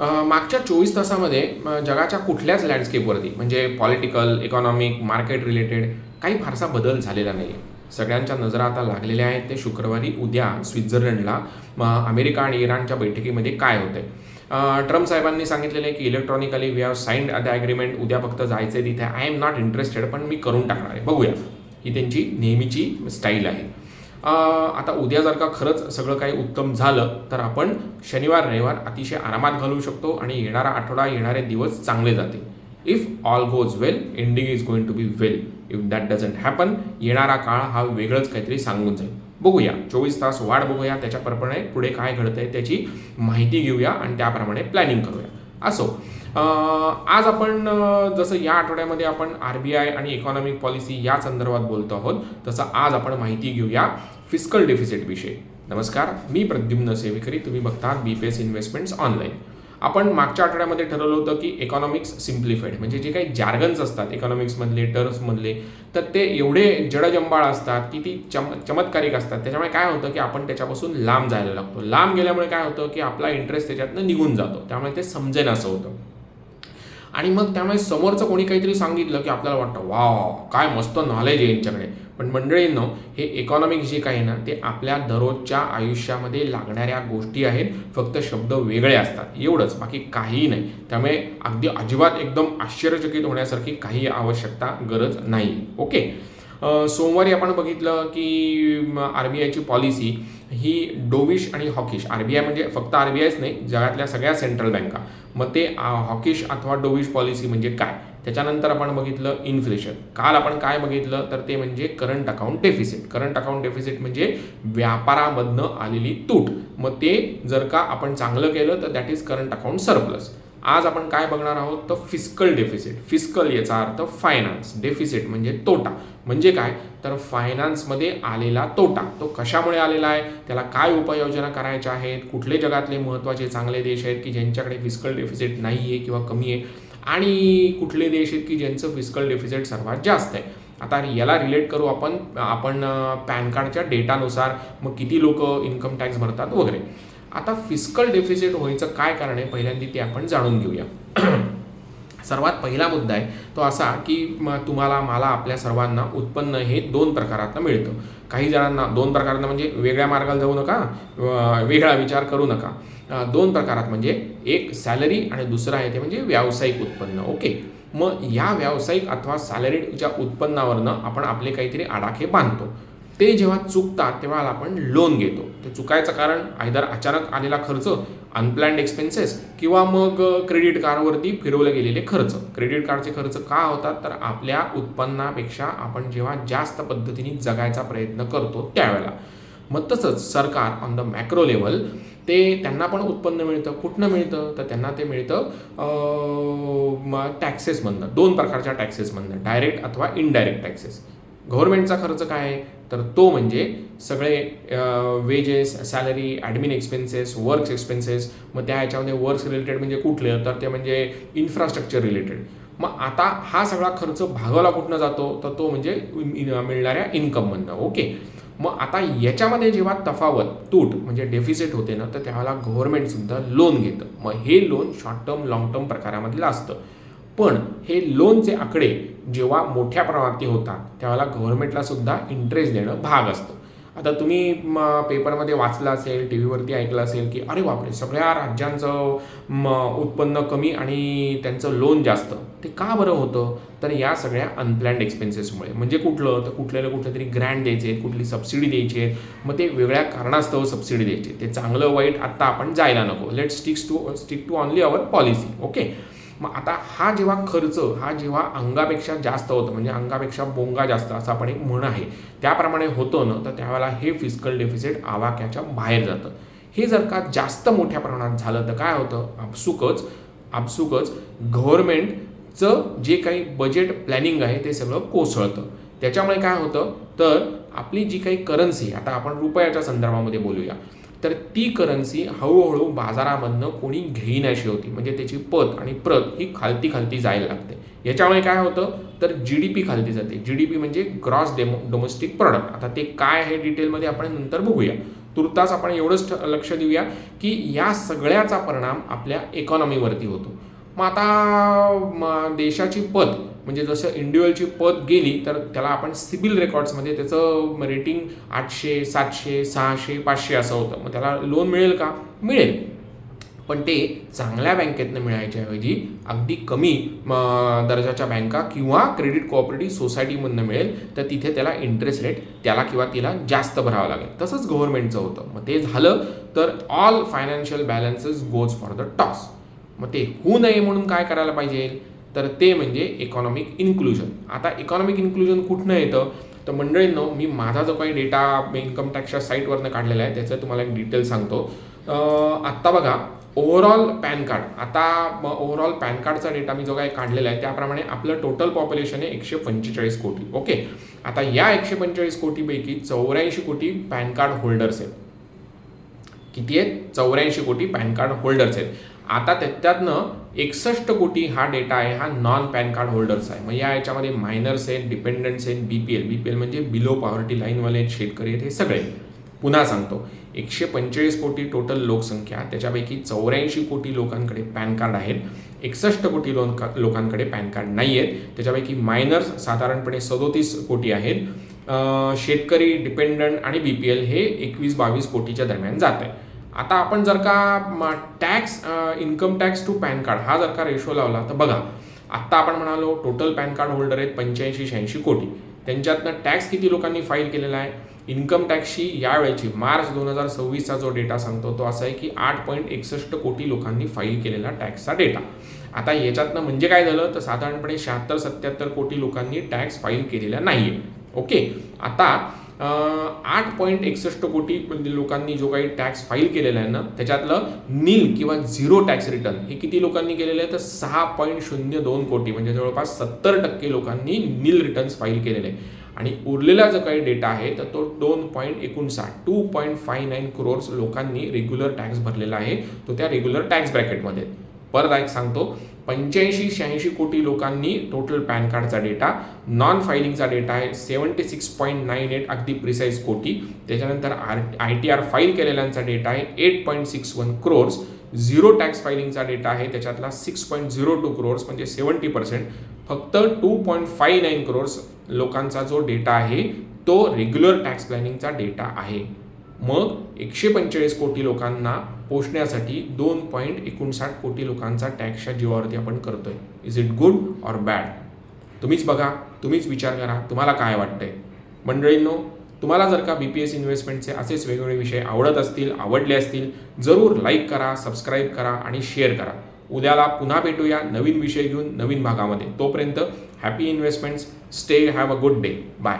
मागच्या 24 तासामध्ये जगाच्या कुठल्याच लँडस्केपवरती म्हणजे पॉलिटिकल, इकॉनॉमिक, मार्केट रिलेटेड काही फारसा बदल झालेला नाही आहे. सगळ्यांच्या नजरा आता लागलेल्या आहेत ते शुक्रवारी उद्या स्वित्झर्लंडला अमेरिका आणि इराणच्या बैठकीमध्ये काय होतंय. ट्रम्प साहेबांनी सांगितलेलं आहे की electronically we have signed the agreement. उद्या फक्त जायचं आहे तिथे. आय एम नॉट इंटरेस्टेड, पण मी करून टाकणार आहे. बघूया. ही त्यांची नेहमीची स्टाईल आहे. आता उद्या जर का खरंच सगळं काही उत्तम झालं तर आपण शनिवार रविवार अतिशय आरामात घालवू शकतो आणि येणारा आठवडा, येणारे दिवस चांगले जातील. If all goes well, ending is going to be well. If that doesn't happen, येणारा काळ हा वेगळंच काहीतरी सांगून जाईल. बघूया, 24 तास वाट बघूया, त्याच्याप्रमाणे पुढे काय घडतंय त्याची माहिती घेऊया आणि त्याप्रमाणे प्लॅनिंग करूया. असो, आज आपण जसं या आठवड्यामध्ये आपण RBI आणि इकॉनॉमिक पॉलिसी या संदर्भात बोलतो आहोत, तसं आज आपण माहिती घेऊया फिस्कल डेफिसिट विषयी. नमस्कार, मी प्रद्युम्न सेवेकरी. तुम्ही बघतात BPS इन्व्हेस्टमेंट्स ऑनलाईन. आपण मागच्या आठवड्यामध्ये ठरवलं होतं की इकॉनॉमिक्स सिम्प्लिफाईड म्हणजे जे काही जार्गन्स असतात इकॉनॉमिक्समधले, टर्म्समधले, तर ते एवढे जडजंबाळ असतात की ती चमत्कारिक असतात. त्याच्यामुळे काय होतं की आपण त्याच्यापासून लांब जायला लागतो. लांब गेल्यामुळे काय होतं की आपला इंटरेस्ट त्याच्यातनं निघून जातो. त्यामुळे ते समजेन असं होतं. आणि मग त्यामुळे समोरचं कोणी काहीतरी सांगितलं की आपल्याला वाटतं वाव, काय मस्त नॉलेज आहे यांच्याकडे. पण मंडळींनो, हे इकॉनॉमिक्स जे काही ना ते आपल्या दररोजच्या आयुष्यामध्ये लागणाऱ्या गोष्टी आहेत. फक्त शब्द वेगळे असतात, एवढंच, बाकी काहीही नाही. त्यामुळे अगदी अजिबात एकदम आश्चर्यचकित होण्यासारखी काही आवश्यकता, गरज नाही. ओके. सोमवारी आपण बघितलं की RBIची पॉलिसी ही डोविश आणि हॉकिश. RBI म्हणजे फक्त RBIच नाही, जगातल्या सगळ्या सेंट्रल बँका. मग ते हॉकिश अथवा डोविश पॉलिसी म्हणजे काय. त्याच्यानंतर आपण बघितलं इन्फ्लेशन. काल आपण काय बघितलं तर ते म्हणजे current account deficit. Current account deficit म्हणजे व्यापारामधनं आलेली तूट. मग ते जर का आपण चांगलं केलं तर that is current account surplus. आज आपण काय बघणार आहोत तर फिस्कल डेफिसिट. फिस्कल याचा अर्थ फायनान्स, डेफिसिट म्हणजे तोटा. म्हणजे काय तर फायनान्समध्ये आलेला तोटा. तो कशामुळे आलेला आहे, त्याला काय उपाययोजना करायच्या आहेत, कुठले जगातले महत्त्वाचे चांगले देश आहेत की ज्यांच्याकडे फिस्कल डेफिसिट नाही आहे किंवा कमी आहे, आणि कुठले देश आहेत की ज्यांचं फिस्कल डेफिसिट सर्वात जास्त आहे. आता याला रिलेट करू आपण पॅन कार्डच्या डेटानुसार, मग किती लोक इन्कम टॅक्स भरतात वगैरे. आता फिस्कल डेफिसिट व्हायचं काय कारण आहे पहिल्यांदा ते आपण जाणून घेऊया. सर्वात पहिला मुद्दा आहे तो असा की तुम्हाला, मला, आपल्या सर्वांना उत्पन्न हे 2 प्रकारातनं मिळतं. काही जणांना 2 प्रकारातनं म्हणजे वेगळ्या मार्गाला जाऊ नका, वेगळा विचार करू नका. 2 प्रकारात म्हणजे एक सॅलरी आणि दुसरं आहे ते म्हणजे व्यावसायिक उत्पन्न. ओके. मग या व्यावसायिक अथवा सॅलरीच्या उत्पन्नावरनं आपण आपले काहीतरी आडाखे बांधतो. ते जेव्हा चुकतात तेव्हा आपण लोन घेतो. ते चुकायचं कारण आयदर अचानक आलेला खर्च, अनप्लॅन्ड एक्सपेन्सेस, किंवा मग क्रेडिट कार्डवरती फिरवले गेलेले खर्च. क्रेडिट कार्डचे खर्च का होतात तर आपल्या उत्पन्नापेक्षा आपण जेव्हा जास्त पद्धतीने जगायचा प्रयत्न करतो त्यावेळेला. मग तसंच सरकार ऑन द मॅक्रो लेवल ते त्यांना पण उत्पन्न मिळतं. कुठनं मिळतं तर त्यांना ते मिळतं टॅक्सेसमधनं. 2 प्रकारच्या टॅक्सेसमधनं, डायरेक्ट अथवा इनडायरेक्ट टॅक्सेस. गव्हर्नमेंटचा खर्च काय आहे तर तो म्हणजे सगळे wedges, salary, admin expenses, works expenses. मग त्या ह्याच्यामध्ये वर्क्स रिलेटेड म्हणजे कुठले तर ते म्हणजे इन्फ्रास्ट्रक्चर रिलेटेड. मग आता हा सगळा खर्च भागवला कुठनं जातो तर तो म्हणजे मिळणाऱ्या इन्कममधनं. ओके. मग आता याच्यामध्ये जेव्हा तफावत, तूट म्हणजे डेफिसिट होते ना तर त्यावेळेला गव्हर्नमेंटसुद्धा लोन घेतं. मग हे loan short term, long term प्रकारामधलं असतं. पण हे लोनचे आकडे जेव्हा मोठ्या प्रमाणात होतात त्यावेळेला गव्हर्नमेंटला सुद्धा इंटरेस्ट देणं भाग असतं. आता तुम्ही पेपरमध्ये वाचलं असेल, टी व्हीवरती ऐकलं असेल की अरे बापरे, सगळ्या राज्यांचं उत्पन्न कमी आणि त्यांचं लोन जास्त. ते का बरं होतं तर या सगळ्या अनप्लॅन्ड एक्सपेन्सेसमुळे. म्हणजे कुठलं तर कुठले तरी ग्रँट द्यायचे आहेत, कुठली सबसिडी द्यायची आहेत. मग ते वेगळ्या कारणास्तव सबसिडी द्यायची. ते चांगलं वाईट आत्ता आपण जायला नको. Let stick to only our policy. Okay. मग आता हा जेव्हा खर्च, हा जेव्हा अंगापेक्षा जास्त होतं म्हणजे अंगापेक्षा बोंगा जास्त असं आपण एक म्हण आहे त्याप्रमाणे होतं ना तर त्यावेळेला हे फिस्कल डेफिसिट आवाक्याच्या बाहेर जातं. हे जर का जास्त मोठ्या प्रमाणात झालं तर काय होतं, आपसुकच गव्हर्नमेंटचं जे काही बजेट प्लॅनिंग आहे ते सगळं कोसळतं. त्याच्यामुळे काय होतं तर आपली जी काही करन्सी, आता आपण रुपयाच्या संदर्भामध्ये बोलूया, तर ती करन्सी हळूहळू बाजारामधनं कोणी घेईनाशी होती. म्हणजे त्याची पत आणि प्रत ही खालती जायला लागते. याच्यामुळे काय होतं तर GDP खालती जाते. GDP म्हणजे ग्रॉस डोमेस्टिक प्रॉडक्ट. आता ते काय आहे डिटेलमध्ये आपण नंतर बघूया. तुर्तास आपण एवढंच लक्ष देऊया की या सगळ्याचा परिणाम आपल्या इकॉनॉमीवरती होतो. मग आता देशाची पत म्हणजे जसं इंडिव्हिज्युअलची पत गेली तर त्याला आपण सिबिल रेकॉर्ड्समध्ये त्याचं रेटिंग 800, 700, 600, 500 असं होतं. मग त्याला लोन मिळेल का? मिळेल, पण ते चांगल्या बँकेतनं मिळायच्याऐवजी अगदी कमी दर्जाच्या बँका किंवा क्रेडिट कोऑपरेटिव्ह सोसायटीमधनं मिळेल, तर तिथे त्याला इंटरेस्ट रेट त्याला किंवा तिला जास्त भरावं लागेल. तसंच गव्हर्नमेंटचं होतं. मग ते झालं तर all financial balances goes for the toss. मग ते होऊ नये म्हणून काय करायला पाहिजे, तर ते म्हणजे इकॉनॉमिक इन्क्लुजन. आता इकॉनॉमिक इन्क्लुजन कुठनं येतं, तर मंडळींनो मी माझा जो काही डेटा इन्कम टॅक्सच्या साईटवरनं काढलेला आहे त्याचं तुम्हाला एक डिटेल सांगतो. आत्ता बघा ओव्हरऑल पॅन कार्ड, आता ओव्हरऑल पॅन कार्डचा डेटा मी जो काही काढलेला आहे त्याप्रमाणे आपलं टोटल पॉप्युलेशन आहे 145 कोटी. ओके, आता या 145 कोटीपैकी 84 कोटी पॅन कार्ड होल्डर्स आहेत. किती आहेत? 84 कोटी पॅन कार्ड होल्डर्स आहेत. आता त्यातनं 61 कोटी हा डेटा आहे हा नॉन पॅन कार्ड होल्डर्स आहे. मग या याच्यामध्ये मायनर्स आहेत, डिपेंडंट्स आहेत, बीपीएल म्हणजे बिलो पॉवर्टी लाईनवाले आहेत, शेतकरी आहेत, हे सगळे. पुन्हा सांगतो, 145 कोटी टोटल लोकसंख्या, त्याच्यापैकी 84 कोटी लोकांकडे पॅन कार्ड आहेत, 61 कोटी लोकांकडे पॅन कार्ड नाही आहेत. त्याच्यापैकी मायनर्स साधारणपणे 37 कोटी आहेत. शेतकरी, डिपेंडंट आणि बीपीएल हे 21-22 कोटीच्या दरम्यान जात आहे. आता आपण जर का tax income tax to PAN card हा जर का रेशो लावला तर बघा, आत्ता आपण म्हणालो टोटल पॅन कार्ड होल्डर आहेत 85-86 कोटी. त्यांच्यातनं टॅक्स किती लोकांनी फाईल केलेला आहे? इन्कम टॅक्सची यावेळेची मार्च 2026चा जो डेटा सांगतो तो असा आहे की 8.61 कोटी लोकांनी फाईल केलेला टॅक्सचा डेटा. आता याच्यातनं म्हणजे काय झालं, तर साधारणपणे 76-77 कोटी लोकांनी टॅक्स फाईल केलेला नाही आहे. ओके, आता 8.61 कोटी लोकांनी जो काही टॅक्स फाईल केलेला आहे ना त्याच्यातलं नील किंवा झिरो टॅक्स रिटर्न हे किती लोकांनी केलेलं आहे, तर 6.02 कोटी म्हणजे जवळपास 70% लोकांनी नील रिटर्न्स फाईल केलेले आहे. आणि उरलेला जो काही डेटा आहे तर तो 2.59 करोड्स लोकांनी रेग्युलर टॅक्स भरलेला आहे. तो त्या रेग्युलर टॅक्स ब्रॅकेटमध्ये. परत एक सांगतो, 85-86 कोटी लोकांनी टोटल पॅन कार्डचा डेटा, नॉन फायलिंगचा डेटा आहे 76.98 अगदी प्रिसाईज कोटी. त्याच्यानंतर ITR फाईल केलेल्यांचा डेटा आहे 8.61 करोड्स. झिरो टॅक्स फायलिंगचा डेटा आहे त्याच्यातला 6.02 करोड्स म्हणजे 70%. फक्त 2.59 करोड्स लोकांचा जो डेटा आहे तो रेग्युलर टॅक्स प्लॅनिंगचा डेटा आहे. मग 145 कोटी लोकांना पोचण्यासाठी 2.59 कोटी लोकांचा टॅक्सच्या जीवावरती आपण करतोय. Is it good or bad? तुम्हीच बघा, तुम्हीच विचार करा, तुम्हाला काय वाटतंय. मंडळींनो, तुम्हाला जर का BPS इन्व्हेस्टमेंटचे असेच वेगवेगळे विषय आवडत असतील, आवडले असतील, जरूर लाईक करा, सबस्क्राईब करा आणि शेअर करा. उद्याला पुन्हा भेटूया नवीन विषय घेऊन नवीन भागामध्ये. तोपर्यंत happy investments. Stay, have a good day. Bye.